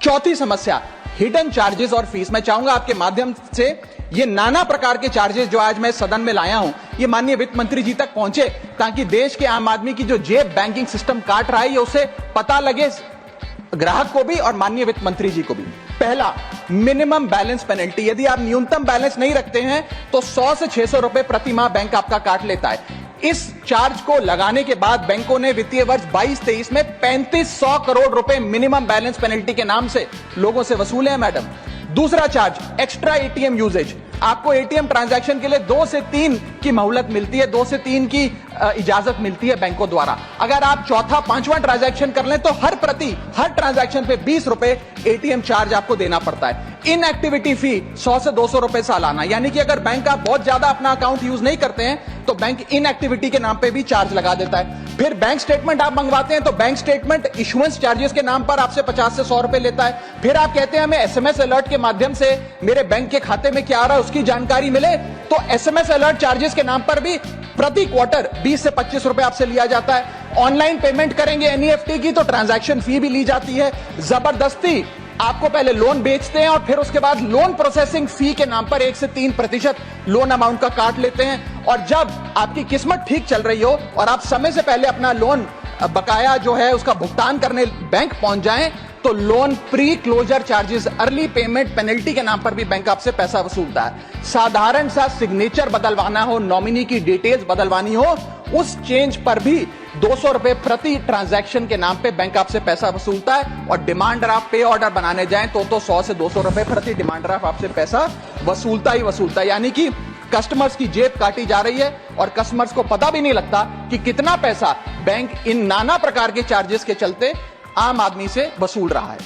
चौथी समस्या, hidden charges और फीस। मैं चाहूंगा आपके माध्यम से ये नाना प्रकार के चार्जेस जो आज मैं सदन में लाया हूं, ये माननीय वित्त मंत्री जी तक पहुंचे, ताकि देश के आम आदमी की जो जेब बैंकिंग सिस्टम काट रहा है ये उसे पता लगे, ग्राहक को भी और माननीय वित्त मंत्री जी को भी। पहला, मिनिमम बैलेंस पेनल्टी। यदि आप न्यूनतम बैलेंस नहीं रखते हैं तो 100 से 600 रुपए प्रति माह बैंक आपका काट लेता है। इस चार्ज को लगाने के बाद बैंकों ने वित्तीय वर्ष 22-23 में 3500 करोड़ रुपए मिनिमम बैलेंस पेनल्टी के नाम से लोगों से वसूले हैं मैडम। दूसरा चार्ज, एक्स्ट्रा एटीएम यूजेज। आपको एटीएम ट्रांजैक्शन के लिए 2 से 3 की मोहलत मिलती है, 2 से 3 की इजाजत मिलती है बैंकों द्वारा। अगर आप चौथा 5वां ट्रांजैक्शन कर लें तो हर ट्रांजैक्शन पे 20 रुपए एटीएम चार्ज आपको देना पड़ता है। इनएक्टिविटी फी 100 से 200 रुपए सालाना, यानी कि अगर बैंक आप बहुत ज्यादा अपना अकाउंट यूज नहीं करते हैं तो बैंक इनएक्टिविटी के नाम पे भी चार्ज लगा देता है। फिर बैंक स्टेटमेंट आप मंगवाते हैं तो बैंक स्टेटमेंट इशुएंस चार्जेस के नाम पर आपसे 50 से 100 रुपए लेता है। फिर आप कहते हैं हमें एसएमएस अलर्ट के माध्यम से मेरे बैंक के खाते में क्या आ रहा है उसकी जानकारी मिले, तो एसएमएस अलर्ट चार्जेस के नाम पर भी प्रति क्वार्टर 20 से 25 रुपए आपसे लिया जाता है। ऑनलाइन पेमेंट करेंगे एनईएफटी की तो ट्रांजैक्शन फी भी ली जाती है। जबरदस्ती आपको पहले लोन बेचते हैं और फिर उसके बाद लोन प्रोसेसिंग फी के नाम पर 1 से 3% लोन अमाउंट का काट लेते हैं। और जब आपकी किस्मत ठीक चल रही हो और आप समय से पहले अपना लोन बकाया जो है उसका भुगतान करने बैंक पहुंच जाएं तो loan pre closure charges, early payment penalty के नाम पर भी बैंक आपसे पैसा वसूलता है। साधारण सा सिग्नेचर बदलवाना हो, नॉमिनी की डिटेल्स बदलवानी हो, उस चेंज पर भी 200 रुपए प्रति ट्रांजैक्शन के नाम पे बैंक आपसे पैसा वसूलता है। और डिमांड ड्राफ्ट पे ऑर्डर बनाने जाएं तो 100 से 200 रुपए प्रति डिमांड ड्राफ्ट आपसे पैसा वसूलता ही वसूलता है। यानी कि कस्टमर्स की जेब काटी जा रही है और कस्टमर्स को पता भी नहीं लगता कि कितना पैसा बैंक इन नाना प्रकार के चार्जेस के चलते आम आदमी से वसूल रहा है।